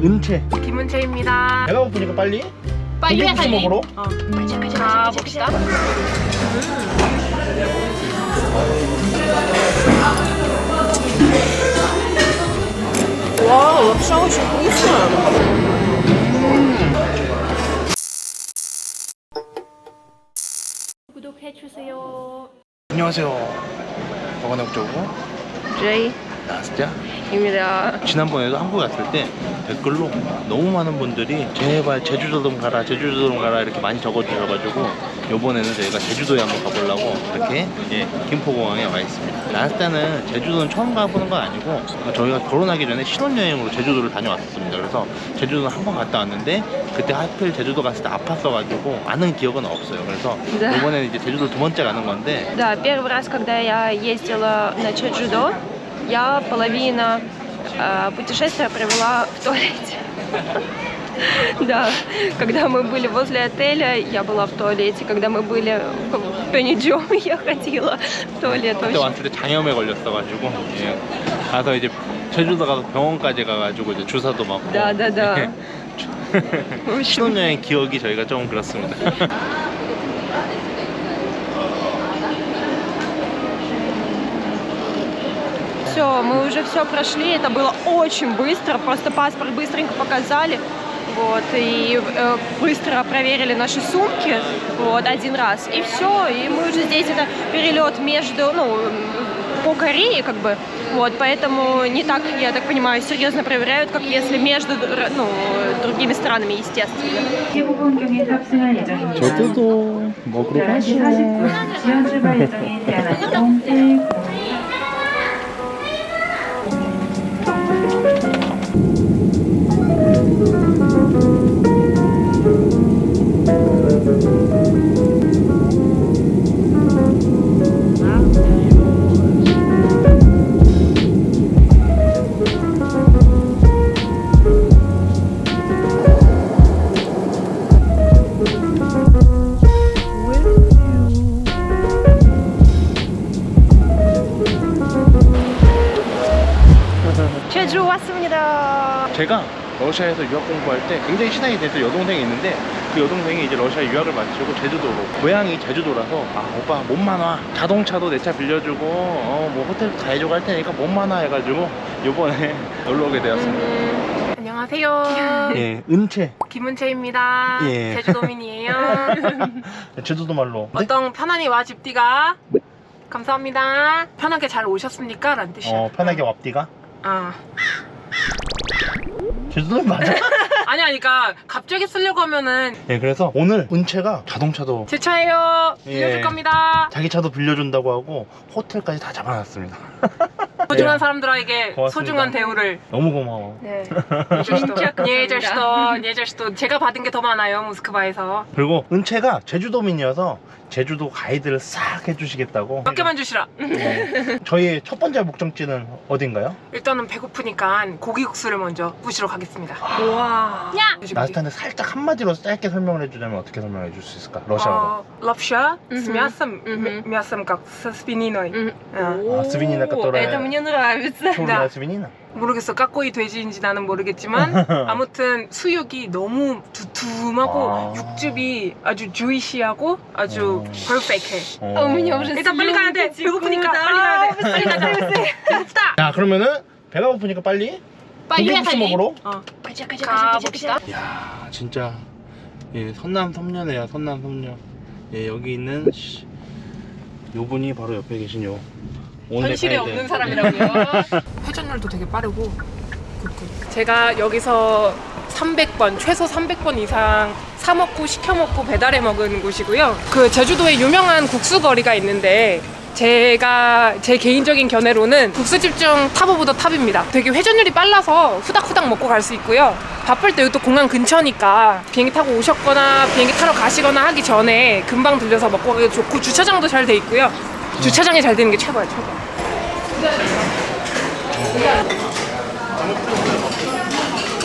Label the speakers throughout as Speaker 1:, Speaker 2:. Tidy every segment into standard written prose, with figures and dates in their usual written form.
Speaker 1: 은채.
Speaker 2: 김은채입니다.
Speaker 1: 배가 고프니까 빨리
Speaker 2: 빨리
Speaker 1: 먹으러.
Speaker 2: 자, 봅시다. 와, лапша очень вкусная. 구독해주세요.
Speaker 1: 안녕하세요. 박원의 국적으로
Speaker 2: 제이
Speaker 1: 나스자.
Speaker 2: 입니다.
Speaker 1: 지난번에도 한국 갔을 때 댓글로 너무 많은 분들이 제발 제주도 좀 가라, 제주도 좀 가라 이렇게 많이 적어주셔가지고 요번에는 저희가 제주도에 한번 가보려고 이렇게 김포공항에 와 있습니다. 나스자는 제주도는 처음 가보는 건 아니고 저희가 결혼하기 전에 신혼여행으로 제주도를 다녀왔었습니다. 그래서 제주도는 한 번 갔다 왔는데 그때 하필 제주도 갔을 때 아팠어가지고 아는 기억은 없어요. 그래서
Speaker 2: 네.
Speaker 1: 이번에는 이제 제주도 두 번째 가는 건데
Speaker 2: Да, первый раз, когда я ездила на Чеджудо, я половину путешествия провела в туалете. Да, когда мы были возле отеля, я была в туалете. Когда мы были в Пенеджо, я ходила в туалет.
Speaker 1: 그때 왔을 때 장염에 걸렸어가지고 가서 이제 제주도 가서 병원까지 가가지고 이제 주사도 맞고.
Speaker 2: Да.
Speaker 1: 신혼여행 기억이 저희가 좀 그렇습니다.
Speaker 2: Все, мы уже все прошли, это было очень быстро, просто паспорт быстренько показали, вот, и быстро проверили наши сумки, вот, один раз, и все, и мы уже здесь, это перелет между, по Корее, как бы, вот, поэтому не так, я так понимаю, серьезно проверяют, как если между, другими странами, естественно.
Speaker 1: 제주도 먹으러 가죠.
Speaker 3: 지연 출발 예정인 대한항공 홍대
Speaker 2: 제주 왔습니다.
Speaker 1: 제가 러시아에서 유학 공부할 때 굉장히 친하게 됐던 여동생이 있는데 그 여동생이 이제 러시아 유학을 마치고 제주도로, 고향이 제주도라서 오빠 몸만 와, 자동차도 내 차 빌려주고 뭐 호텔 다 해주고 할 테니까 몸만 와 해가지고 요번에 놀러 오게 되었습니다.
Speaker 2: 안녕하세요.
Speaker 1: 예, 은채.
Speaker 2: 김은채입니다.
Speaker 1: 예.
Speaker 2: 제주도민이에요.
Speaker 1: 제주도 말로
Speaker 2: 어떤 편안히 와 집디가 감사합니다. 편하게 잘 오셨습니까? 라는 뜻이야.
Speaker 1: 편하게 왑디가? 제주도 맞아?
Speaker 2: 아니, 그러니까 갑자기 쓰려고 하면은
Speaker 1: 예, 그래서 오늘 은채가 자동차도
Speaker 2: 제 차예요.
Speaker 1: 예.
Speaker 2: 빌려줄 겁니다.
Speaker 1: 자기 차도 빌려준다고 하고 호텔까지 다 잡아놨습니다.
Speaker 2: 소중한 사람들에게
Speaker 1: 고맙습니다.
Speaker 2: 소중한 대우를.
Speaker 1: 너무 고마워.
Speaker 2: 네. 예절시도 제가 받은 게 더 많아요, 모스크바에서.
Speaker 1: 그리고 은채가 제주도민이어서 제주도 가이드를 싹 해주시겠다고.
Speaker 2: 몇 개만 주시라.
Speaker 1: 저희 첫 번째 목적지는 어딘가요?
Speaker 2: 일단은 배고프니까 고기국수를 먼저 부시러 가겠습니다. 와.
Speaker 1: 나스탄데 살짝 한마디로 짧게 설명을 해주자면 어떻게 설명해 줄 수 있을까? 러시아어로.
Speaker 2: Лапша с мясом,
Speaker 3: Мгм.
Speaker 2: мясом как со свининой.
Speaker 1: 스비니나 까또라.
Speaker 3: Это мне нравится.
Speaker 1: 초리나 스비니나.
Speaker 2: 모르겠어. 까꼬이 돼지인지 나는 모르겠지만 아무튼 수육이 너무 두툼하고 육즙이 아주 주이시하고 아주 퍼펙트해.
Speaker 3: У меня уже
Speaker 2: 일단 빨리 가야 돼.
Speaker 3: слюнки
Speaker 2: 배고프니까
Speaker 3: текут.
Speaker 2: 빨리 가야 돼. 빨리 가자. 배고프다.
Speaker 1: 자, 그러면은 배가 고프니까 빨리 고기국수 먹으러.
Speaker 2: 가봅시다.
Speaker 1: 야, 진짜 선남선녀네요. 선남선녀. 예, 여기 있는 요분이 바로 옆에 계신 요 오늘의
Speaker 2: 현실에
Speaker 1: 가이드.
Speaker 2: 없는 사람이라고요. 회전율도 되게 빠르고 제가 여기서 300번, 최소 300번 이상 사 먹고 시켜 먹고 배달해 먹은 곳이고요. 그 제주도에 유명한 국수 거리가 있는데 제가 제 개인적인 견해로는 국수집 중 탑 오브 더 탑입니다. 되게 회전율이 빨라서 후닥후닥 먹고 갈 수 있고요. 바쁠 때 또 공항 근처니까 비행기 타고 오셨거나 비행기 타러 가시거나 하기 전에 금방 들려서 먹고 가기 좋고 주차장도 잘 돼 있고요. 주차장이 잘 되는 게 최고야, 최고.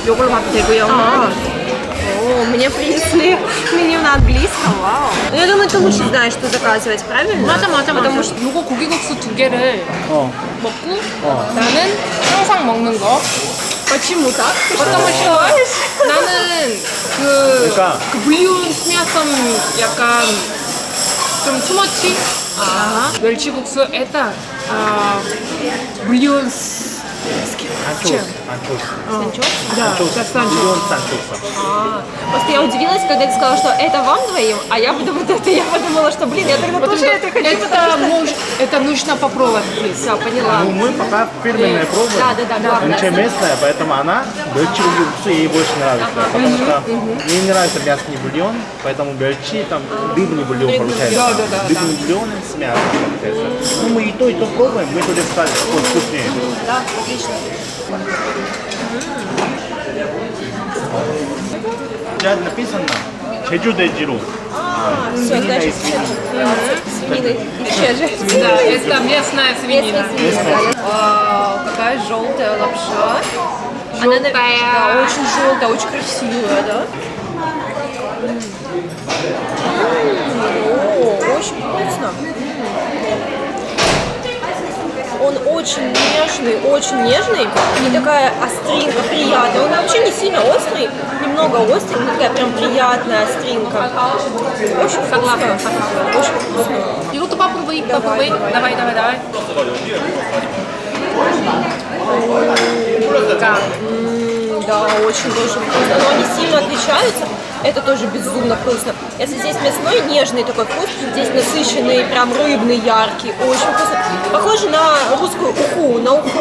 Speaker 2: 요걸로 가도 되고요.
Speaker 3: О, мне принесли меню на английском, вау. Ну, я думаю, ты лучше знаешь, что заказывать, правильно?
Speaker 2: 맞아. потому что 요거 고기국수 2개를
Speaker 1: 어.
Speaker 2: 먹고 나는 항상 먹는 거
Speaker 3: Почему так?
Speaker 2: Потому что 나는
Speaker 1: 그러니까
Speaker 2: 그 불리운 스미야썸 약간 좀 투머치. 멸치국수 это 불리운 Да, сейчас
Speaker 3: Просто я удивилась, когда ты сказала, что это вам двоим, а я вот это, я подумала, что, блин, я тогда тоже это хочу.
Speaker 2: это нужно попробовать здесь.
Speaker 3: Все, поняла.
Speaker 1: Ну, мы пока фирменная пробуем.
Speaker 3: Да, главное.
Speaker 1: Анча местная, поэтому она 멸치국수 ей больше нравится. Потому что мне не нравится мясный бульон, поэтому 멸치, там, рыбный бульон получается.
Speaker 2: Да.
Speaker 1: Рыбный бульон с мясом получается. Ну, мы и то пробуем, мы тоже сказали, что вкуснее.
Speaker 3: Да, отлично.
Speaker 1: Сейчас написано 제주돼지로.
Speaker 3: Все, значит, свинины исчезли.
Speaker 2: Да, это местная свинина.
Speaker 3: Какая желтая лапша. Она, да, очень желтая, очень красивая, да? О, очень вкусно. Он очень нежный и такая остринка приятная. Он вообще не сильно острый, немного острый, но такая прям приятная остринка. Очень
Speaker 2: Согласна.
Speaker 3: вкусно. Очень вкусно.
Speaker 2: 이것도 попробуй. Давай.
Speaker 3: Да, очень тоже вкусно. Но они сильно отличаются. Это тоже безумно вкусно. Если здесь мясной, нежный такой вкус, здесь насыщенный, прям рыбный, яркий, очень вкусно. Похоже на русскую уху, на уху.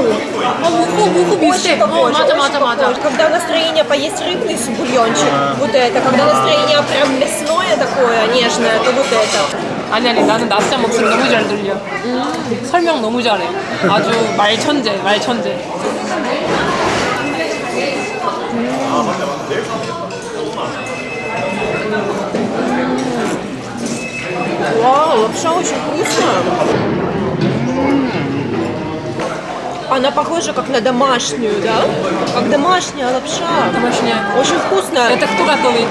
Speaker 3: Очень похоже, очень похоже. Когда настроение поесть рыбный бульончик, вот это. Когда настроение прям мясное такое, нежное, то вот это.
Speaker 2: 아니 나는 나스야 목소리 너무 잘 들려. 설명 너무 잘해. 아주 말천재.
Speaker 3: Вау, лапша очень вкусная. Она похожа как на домашнюю, да? Как домашняя лапша.
Speaker 2: Домашняя.
Speaker 3: Очень вкусная.
Speaker 2: Это кто готовит?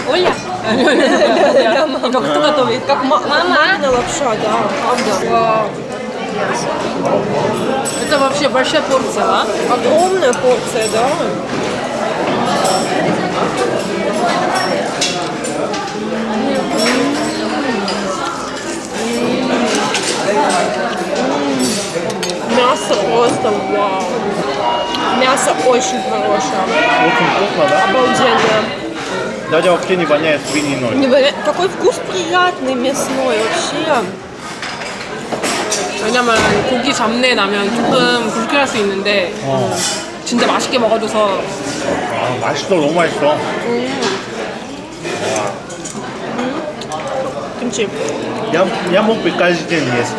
Speaker 2: Оля? Иго кто готовит?
Speaker 3: Как мамина лапша, да, правда.
Speaker 2: Вау. Это вообще большая порция, а?
Speaker 3: Огромная порция, да. Мясо просто вау. Мясо очень хорошее.
Speaker 1: Очень вкусно, да?
Speaker 3: Обалденно.
Speaker 1: Даже вообще не воняет свининой.
Speaker 3: Какой вкус приятный мясной вообще.
Speaker 2: 왜냐면 고기 잡내 나면 조금 불쾌할 수 있는데 진짜 맛있게 먹어줘서
Speaker 1: 아, 맛있어, 너무 맛있어.
Speaker 3: Kimchi.
Speaker 1: Я мог бы каждый день есть.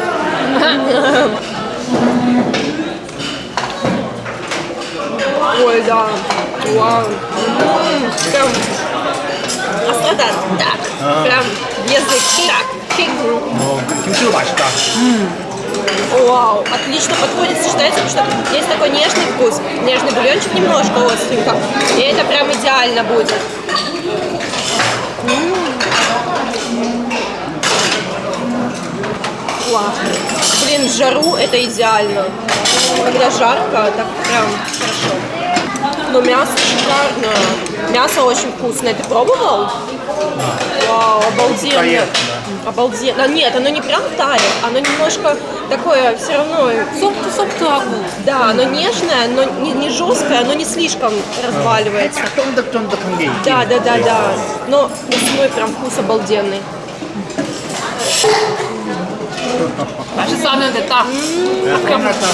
Speaker 3: Ой, да. Вау. Прям острота так. Прям язык так.
Speaker 1: Но 김치도 맛있다.
Speaker 3: Вау, отлично подходит, сочетается, потому что есть такой нежный вкус, нежный бульончик немножко остренько, и это прям идеально будет. Класс. Блин, в жару это идеально. Когда жарко, так прям хорошо. Но мясо шикарное. Мясо очень вкусное. Ты пробовал? Вау, обалденно.
Speaker 1: Тает,
Speaker 3: Обалденно. Нет, оно не прям тает, оно немножко такое все равно.
Speaker 2: 소프트하고
Speaker 3: Да, оно нежное, но не жесткое, оно не слишком разваливается.
Speaker 1: 쫀득쫀득한 게 있긴
Speaker 3: Да. Но мясной прям вкус обалденный.
Speaker 2: 맛있어 하면 됐다.
Speaker 1: 끝났다.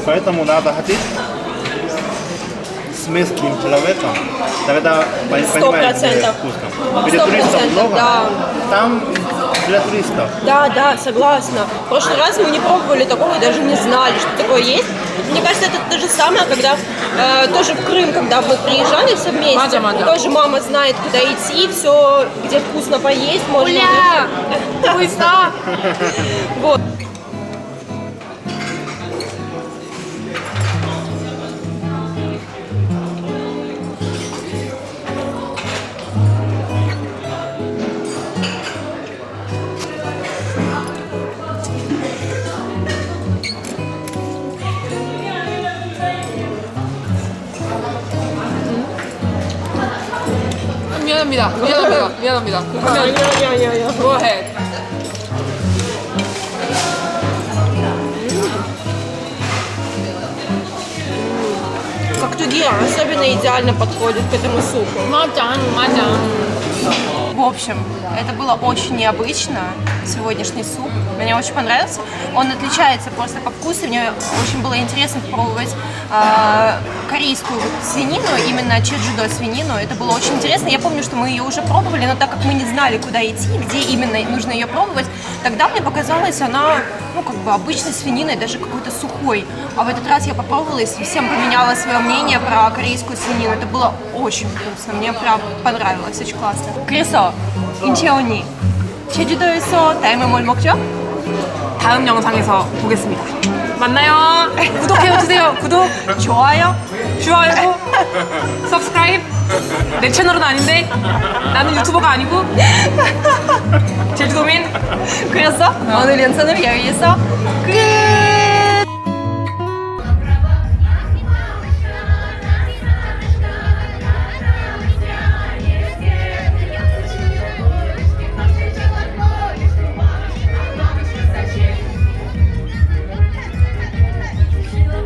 Speaker 1: Поэтому надо ходить с местным человеком, тогда понимаешь, где
Speaker 3: 100%.
Speaker 1: вкусно. Где туристов
Speaker 3: 100%,
Speaker 1: много,
Speaker 3: да.
Speaker 1: там для туристов.
Speaker 3: Да, да, согласна. В прошлый раз мы не пробовали такого и даже не знали, что такое есть. Мне кажется, это то же самое, когда тоже в Крым, когда мы приезжали все вместе,
Speaker 2: Мадя.
Speaker 3: тоже мама знает, куда идти, все, где вкусно поесть, можно.
Speaker 2: Вкусно!
Speaker 3: Вот.
Speaker 2: 미안합니다.
Speaker 3: Не-не-не.
Speaker 2: Go ahead.
Speaker 3: Как тугие, особенно идеально подходит к этому супу.
Speaker 2: 맞아.
Speaker 3: В общем, это было очень необычно, сегодняшний суп. Мне очень понравился. Он отличается просто по вкусу. Мне очень было интересно попробовать корейскую свинину, именно чеджудо свинину. Это было очень интересно. Я помню, что мы ее уже пробовали, но так как мы не знали, куда идти, где именно нужно ее пробовать, тогда мне показалось, она, ну, как бы обычной свининой, даже какой-то сухой. А в этот раз я попробовала и совсем поменяла свое мнение про корейскую свинину. Это было очень вкусно. Мне прям понравилось, очень классно. 그래서 인체온이 제주도에서 다음에 뭘 먹죠?
Speaker 2: 다음 영상에서 보겠습니다. 만나요. 구독해주세요. 구독,
Speaker 3: 좋아요.
Speaker 2: 좋아요, subscribe. 내 채널은 아닌데 나는 유튜버가 아니고 제주도민.
Speaker 3: 그래서 오늘 영상을 여기서